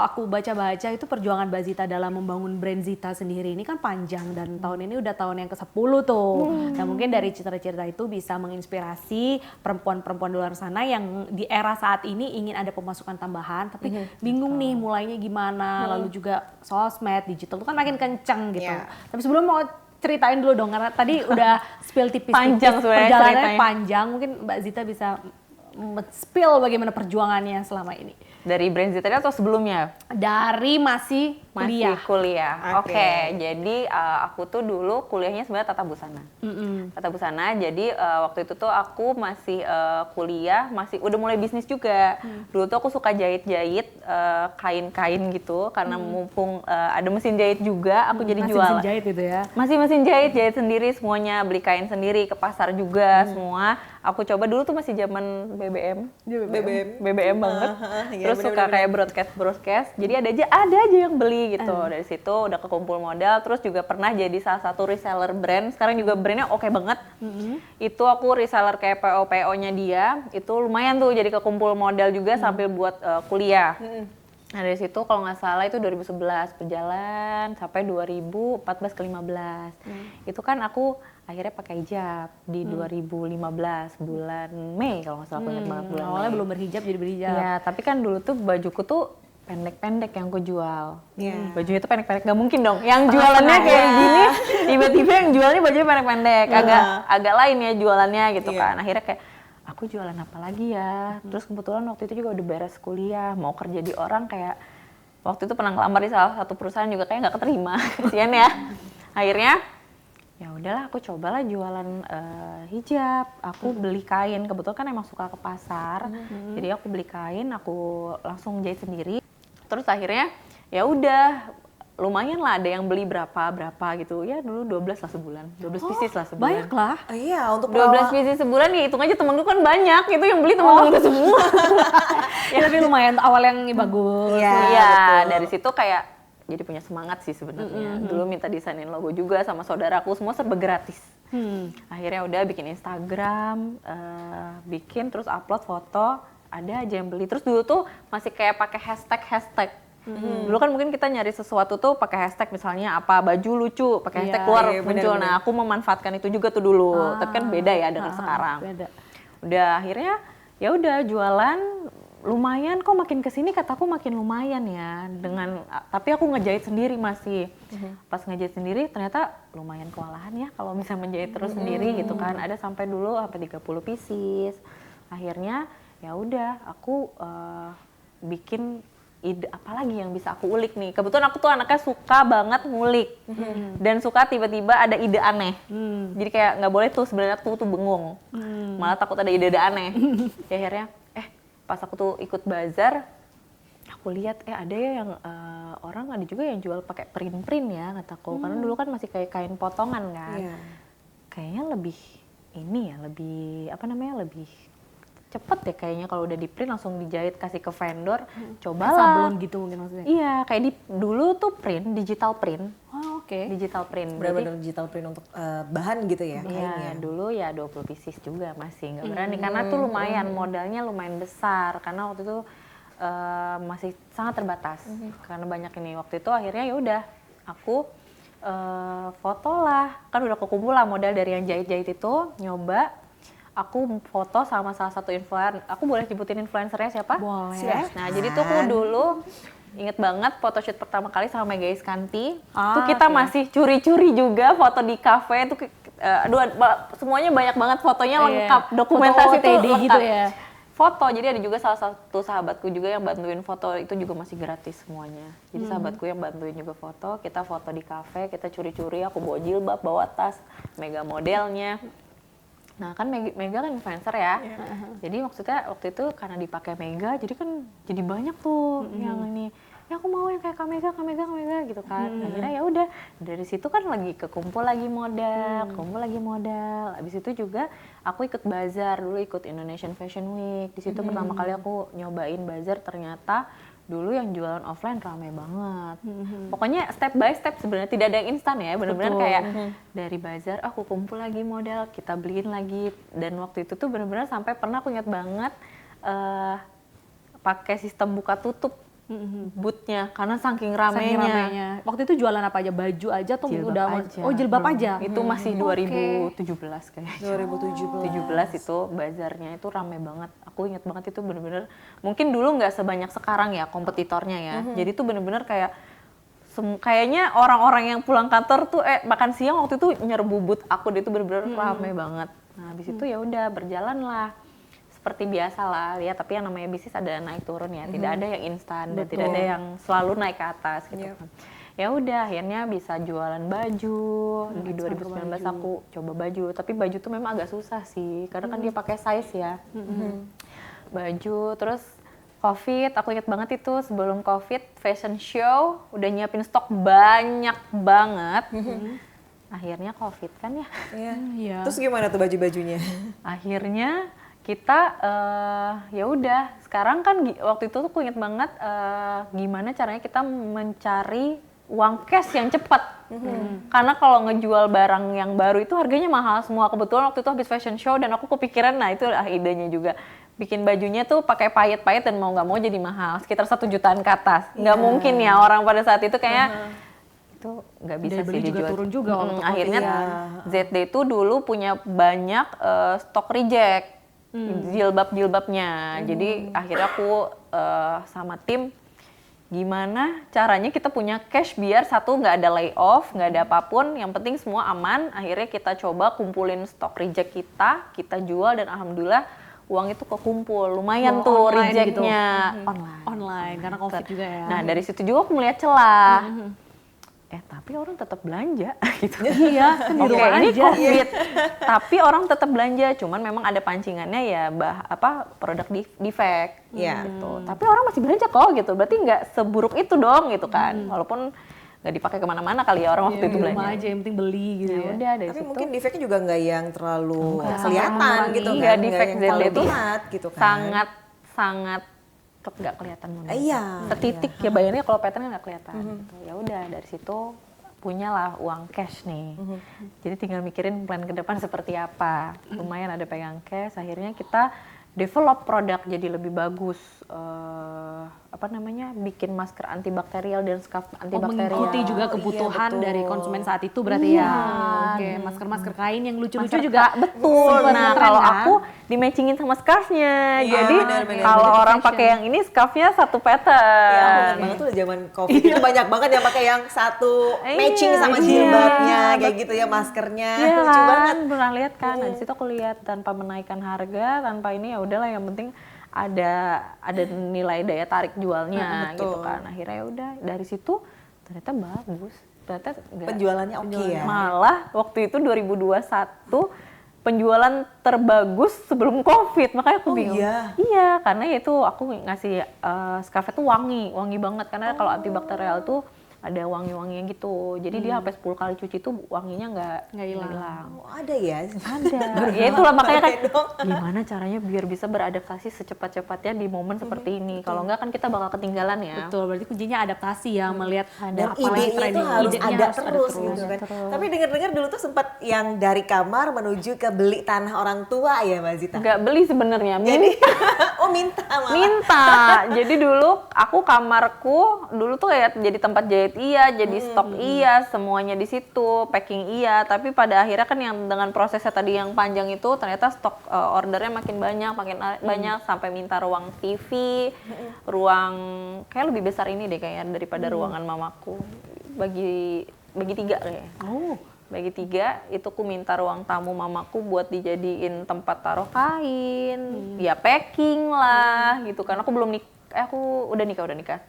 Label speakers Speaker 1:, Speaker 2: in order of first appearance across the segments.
Speaker 1: Aku baca-baca itu perjuangan Mbak Zita dalam membangun brand Zita sendiri ini kan panjang dan tahun ini udah tahun yang ke-10 tuh. Nah mungkin dari cerita-cerita itu bisa menginspirasi perempuan-perempuan di luar sana yang di era saat ini ingin ada pemasukan tambahan tapi bingung nih mulainya gimana, lalu juga sosmed, digital itu kan makin kenceng gitu. Tapi sebelum mau ceritain dulu dong karena tadi udah spill tipis-tipis perjalanannya panjang, mungkin Mbak Zita bisa spill bagaimana perjuangannya selama ini.
Speaker 2: Dari brand Zita atau sebelumnya?
Speaker 1: Dari masih kuliah.
Speaker 2: Oke, jadi aku tuh dulu kuliahnya sebenarnya tata busana. Tata busana, jadi waktu itu tuh aku masih kuliah, masih udah mulai bisnis juga. Dulu tuh aku suka jahit-jahit kain-kain gitu, karena mumpung ada mesin jahit juga, aku jadi jual.
Speaker 1: Mesin jahit itu ya?
Speaker 2: Masih mesin jahit, jahit sendiri semuanya, beli kain sendiri, ke pasar juga semua. Aku coba dulu tuh masih zaman BBM banget. Terus suka kayak broadcast. Jadi ada aja yang beli gitu. Dari situ udah kekumpul modal, terus juga pernah jadi salah satu reseller brand. Sekarang juga brandnya oke banget. Itu aku reseller kayak PO-nya dia, itu lumayan tuh jadi kekumpul modal juga sambil buat kuliah. Nah dari situ kalau nggak salah itu 2011 berjalan sampai 2014 ke 15. Itu kan aku akhirnya pakai hijab di 2015 bulan Mei kalau nggak salah, aku ingat banget bulan Mei.
Speaker 1: Awalnya belum berhijab jadi berhijab.
Speaker 2: Iya, tapi kan dulu tuh bajuku tuh pendek-pendek yang aku jual. Bajunya tuh pendek-pendek, nggak mungkin dong. Yang jualannya kayak gini, tiba-tiba yang jualnya bajunya pendek-pendek. Agak lain ya jualannya gitu kan. Akhirnya kayak, aku jualan apa lagi ya? Terus kebetulan waktu itu juga udah beres kuliah, mau kerja di orang kayak, waktu itu pernah ngelamar di salah satu perusahaan juga kayak nggak keterima. Kasian ya. Akhirnya, ya udahlah aku cobalah jualan hijab. Aku beli kain, kebetulan kan emang suka ke pasar. Jadi aku beli kain, aku langsung jahit sendiri. Terus akhirnya ya udah lumayan lah, ada yang beli berapa gitu. Ya dulu 12 lah sebulan. 12 pieces lah sebulan.
Speaker 1: Banyak lah.
Speaker 3: Iya, untuk
Speaker 2: 12 pieces sebulan ya hitung aja, temen-temen kan banyak. Itu yang beli temen-temen gue semua.
Speaker 1: Ya tapi lumayan awal yang bagus.
Speaker 2: Iya, dari situ kayak jadi punya semangat sih sebenarnya. Dulu minta desainin logo juga sama saudaraku, semua serba gratis. Akhirnya udah bikin Instagram, bikin terus upload foto, ada aja yang beli. Terus dulu tuh masih kayak pakai hashtag. Dulu kan mungkin kita nyari sesuatu tuh pakai hashtag, misalnya apa baju lucu, pakai hashtag keluar muncul. Nah aku memanfaatkan itu juga tuh dulu. Tapi kan beda ya dengan sekarang. Udah akhirnya ya udah jualan. Lumayan kok, makin kesini kataku makin lumayan ya, tapi aku ngejahit sendiri masih. Pas ngejahit sendiri ternyata lumayan kewalahan ya kalau bisa menjahit terus sendiri gitu kan. Ada sampai dulu sampai 30 pieces. Akhirnya ya udah aku bikin ide apa lagi yang bisa aku ulik nih. Kebetulan aku tuh anaknya suka banget ngulik dan suka tiba-tiba ada ide aneh. Jadi kayak nggak boleh tuh sebenarnya tuh bengong, malah takut ada ide aneh. Ya akhirnya pas aku tuh ikut bazar, aku lihat ada ya yang orang ada juga yang jual pakai print ya kataku. Karena dulu kan masih kayak kain potongan kan. Kayaknya lebih ini ya, lebih apa namanya, lebih cepet ya kayaknya kalau udah di print langsung dijahit kasih ke vendor. Cobalah.
Speaker 1: Sablon gitu mungkin maksudnya.
Speaker 2: Iya, kayak dulu tuh digital print.
Speaker 1: Oh, oke.
Speaker 2: Digital print.
Speaker 3: Benar-benar digital print untuk bahan gitu ya
Speaker 2: Iya,
Speaker 3: kainnya.
Speaker 2: dulu ya 20 pieces juga masih nggak berani karena tuh lumayan modalnya lumayan besar karena waktu itu masih sangat terbatas karena banyak ini. Waktu itu akhirnya ya udah aku foto lah, kan udah kekumpul lah modal dari yang jahit-jahit itu, nyoba. Aku foto sama salah satu influencer. Aku boleh nyebutin influencernya siapa?
Speaker 1: Boleh.
Speaker 2: Nah, jadi tuh aku dulu inget banget photoshoot pertama kali sama Mega Iskanti. Tuh kita masih curi-curi juga foto di kafe. Tuh semuanya banyak banget fotonya lengkap. Dokumentasi
Speaker 1: foto
Speaker 2: tuh
Speaker 1: OOTD
Speaker 2: lengkap.
Speaker 1: gitu ya.
Speaker 2: Foto, jadi ada juga salah satu sahabatku juga yang bantuin foto, itu juga masih gratis semuanya. Jadi sahabatku yang bantuin juga foto, kita foto di kafe, kita curi-curi, aku bawa jilbab, bawa tas, Mega modelnya. Nah kan Mega kan influencer ya, jadi maksudnya waktu itu karena dipakai Mega, jadi kan jadi banyak tuh yang ini, ya aku mau yang kayak Kak Mega gitu kan. Akhirnya ya udah dari situ kan lagi kekumpul lagi modal, Abis itu juga aku ikut bazar dulu, ikut Indonesian Fashion Week. Di situ pertama kali aku nyobain bazar, ternyata dulu yang jualan offline rame banget. Pokoknya step by step sebenarnya, tidak ada yang instan ya, benar-benar kayak dari bazar aku kumpul lagi modal, kita beliin lagi. Dan waktu itu tuh benar-benar sampai pernah aku ingat banget pakai sistem buka tutup. bootnya karena saking
Speaker 1: Saking
Speaker 2: ramenya.
Speaker 1: ramenya. Waktu itu jualan apa aja? Baju aja atau
Speaker 2: Jilbab
Speaker 1: udah
Speaker 2: aja.
Speaker 1: Oh, jilbab
Speaker 2: Belum.
Speaker 1: aja.
Speaker 2: Itu masih 2017 kayaknya.
Speaker 3: 2017.
Speaker 2: 17 itu bazarnya itu rame banget. Aku inget banget itu bener-bener mungkin dulu nggak sebanyak sekarang ya kompetitornya ya. Jadi tuh bener-bener kayak kayaknya orang-orang yang pulang kantor tuh makan siang waktu itu nyerbu booth aku, dia tuh bener-bener rame banget. Nah habis itu ya udah berjalan lah seperti biasa lah ya, tapi yang namanya bisnis ada naik turun ya, tidak ada yang instan dan tidak ada yang selalu naik ke atas gitu kan. Ya udah akhirnya bisa jualan baju. Di 2019 aku coba baju, tapi baju tuh memang agak susah sih karena kan dia pakai size ya. Baju terus Covid, aku inget banget itu sebelum Covid fashion show udah nyiapin stok banyak banget. Akhirnya Covid kan ya.
Speaker 3: Iya.
Speaker 1: Iya.
Speaker 3: Terus gimana tuh baju-bajunya?
Speaker 2: Akhirnya kita ya udah sekarang kan waktu itu tuh aku inget banget gimana caranya kita mencari uang cash yang cepat. Karena kalau ngejual barang yang baru itu harganya mahal semua. Kebetulan waktu itu habis fashion show dan aku kepikiran, nah itu idenya juga. Bikin bajunya tuh pakai payet-payet dan mau nggak mau jadi mahal, sekitar 1 jutaan ke atas. Nggak mungkin ya orang pada saat itu kayak itu nggak bisa
Speaker 1: Daya
Speaker 2: sih
Speaker 1: beli juga
Speaker 2: dijual.
Speaker 1: turun juga waktu Covid.
Speaker 2: Akhirnya ZD itu dulu punya banyak stok reject jilbab-jilbabnya. Jadi akhirnya aku sama tim gimana caranya kita punya cash biar satu nggak ada layoff, nggak ada apapun, yang penting semua aman. Akhirnya kita coba kumpulin stok reject kita jual dan alhamdulillah uang itu kekumpul, lumayan tuh
Speaker 1: Online
Speaker 2: rejectnya
Speaker 1: gitu. Online karena Covid juga ya.
Speaker 2: Nah dari situ juga aku melihat celah. Tapi orang tetap belanja gitu.
Speaker 1: Iya, kan di
Speaker 2: Oke,
Speaker 1: rumah
Speaker 2: ini
Speaker 1: aja.
Speaker 2: Covid, tapi orang tetap belanja. Cuman memang ada pancingannya ya, produk defect.
Speaker 3: Iya.
Speaker 2: Gitu. Tapi orang masih belanja kok gitu. Berarti nggak seburuk itu dong gitu kan. Walaupun nggak dipakai kemana-mana kali ya orang waktu itu
Speaker 1: Di
Speaker 2: belanja.
Speaker 1: rumah aja yang penting beli gitu
Speaker 2: Ya
Speaker 1: ya.
Speaker 2: udah dari
Speaker 3: Tapi
Speaker 2: situ.
Speaker 3: mungkin defeknya juga nggak yang terlalu kelihatan
Speaker 1: mengurangi.
Speaker 3: gitu kan.
Speaker 2: Nggak
Speaker 3: Nggak
Speaker 2: defect
Speaker 3: yang
Speaker 2: ZD
Speaker 3: terlalu
Speaker 2: itu
Speaker 3: terlihat gitu kan.
Speaker 2: sangat nggak kelihatan banget.
Speaker 3: Iya.
Speaker 2: Setitik ya bayarnya kalau patternnya nggak kelihatan. Gitu. Ya udah dari situ punyalah uang cash nih. Jadi tinggal mikirin plan ke depan seperti apa. Lumayan ada pegang cash. Akhirnya kita develop produk jadi lebih bagus. Bikin masker antibakterial dan scarf antibakterial.
Speaker 1: Mengikuti juga kebutuhan
Speaker 3: betul.
Speaker 1: dari konsumen saat itu berarti ya. Oke, masker-masker kain yang lucu-lucu
Speaker 2: Masker
Speaker 1: juga.
Speaker 2: betul.
Speaker 1: sempat
Speaker 2: Nah,
Speaker 1: ngetren
Speaker 2: kalau
Speaker 1: kan?
Speaker 2: aku di-matchingin sama scarfnya.
Speaker 3: Iya,
Speaker 2: Jadi
Speaker 3: benar-benar.
Speaker 2: kalau
Speaker 1: Jadi
Speaker 2: orang
Speaker 1: fashion.
Speaker 2: pakai yang ini scarfnya satu
Speaker 3: Ya, aku ingat
Speaker 2: pattern.
Speaker 3: banget tuh zaman Covid itu banyak banget yang pakai yang satu
Speaker 2: Iya,
Speaker 3: matching sama
Speaker 2: iya.
Speaker 3: jilbabnya kayak gitu ya, maskernya.
Speaker 2: Iya
Speaker 3: Lucu
Speaker 2: kan,
Speaker 3: banget.
Speaker 2: pernah lihat kan. Nah, di situ aku lihat tanpa menaikkan harga, tanpa ini ya udahlah yang penting ada nilai daya tarik jualnya gitu
Speaker 3: betul.
Speaker 2: kan. Akhirnya ya udah dari situ ternyata bagus. Ternyata
Speaker 3: Penjualannya oke ya.
Speaker 2: Malah waktu itu 2021 penjualan terbagus sebelum Covid, makanya aku
Speaker 3: Oh,
Speaker 2: bingung.
Speaker 3: iya?
Speaker 2: Iya, karena itu aku ngasih scarf itu wangi banget karena kalau antibakterial tuh ada wangi-wanginya gitu. Jadi dia sampai 10 kali cuci tuh wanginya nggak hilang.
Speaker 3: Oh, ada ya.
Speaker 2: Ada. Ya itulah makanya kan
Speaker 3: Oke dong.
Speaker 2: gimana caranya biar bisa beradaptasi secepat-cepatnya di momen seperti ini. Kalau enggak kan kita bakal ketinggalan ya.
Speaker 1: Betul, berarti kuncinya adaptasi ya, melihat
Speaker 3: Dan
Speaker 1: apa lagi
Speaker 3: idenya
Speaker 1: trending.
Speaker 3: itu harus
Speaker 1: Idenya
Speaker 3: ada
Speaker 1: harus
Speaker 3: terus gitu kan. Tapi dengar-dengar dulu tuh sempat yang dari kamar menuju ke beli tanah orang tua ya Mbak Zita.
Speaker 2: Nggak beli sebenarnya.
Speaker 3: Jadi, oh minta malah.
Speaker 2: Minta. Jadi dulu aku kamarku dulu tuh kayak jadi tempat jahit iya, jadi stok iya, semuanya di situ, packing iya. Tapi pada akhirnya kan yang dengan prosesnya tadi yang panjang itu ternyata stok ordernya makin banyak sampai minta ruang TV, ruang kayak lebih besar ini deh kayaknya daripada ruangan mamaku. Bagi 3 kayaknya.
Speaker 1: Oh,
Speaker 2: Bagi 3 itu aku minta ruang tamu mamaku buat dijadiin tempat taruh kain, ya packing lah gitu kan. Aku belum aku udah nikah.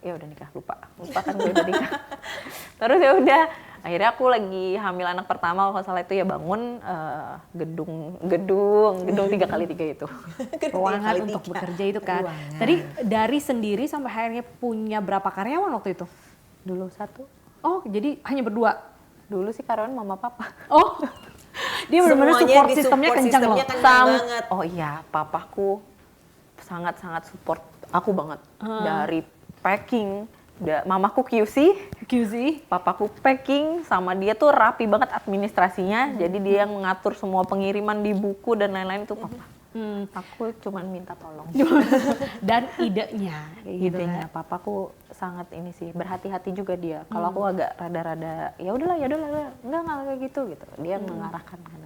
Speaker 2: Ya udah nikah, lupa kan gue udah nikah. Terus ya udah, akhirnya aku lagi hamil anak pertama kalau salah itu ya bangun gedung 3x3 itu.
Speaker 1: ruangan untuk bekerja itu kan.
Speaker 3: Ruangan.
Speaker 1: Tadi dari sendiri sampai akhirnya punya berapa karyawan waktu itu?
Speaker 2: Dulu 1.
Speaker 1: Oh, jadi hanya berdua?
Speaker 2: Dulu sih karyawan mama papa.
Speaker 1: Oh, dia benar-benar
Speaker 3: Semuanya
Speaker 1: support
Speaker 3: di
Speaker 1: sistemnya
Speaker 3: support
Speaker 1: kencang loh.
Speaker 3: sistemnya kencang banget.
Speaker 2: Oh iya, papaku sangat-sangat support aku banget. Dari packing, mamaku QC, papaku packing, sama dia tuh rapi banget administrasinya. Jadi dia yang mengatur semua pengiriman di buku dan lain-lain itu papa. Aku cuman minta tolong.
Speaker 1: Dan idenya kayak gitu
Speaker 2: Idenya
Speaker 1: kan.
Speaker 2: papaku sangat ini sih, berhati-hati juga dia. Kalau aku agak rada-rada ya udahlah, enggak kayak gitu. Dia mengarahkan kan.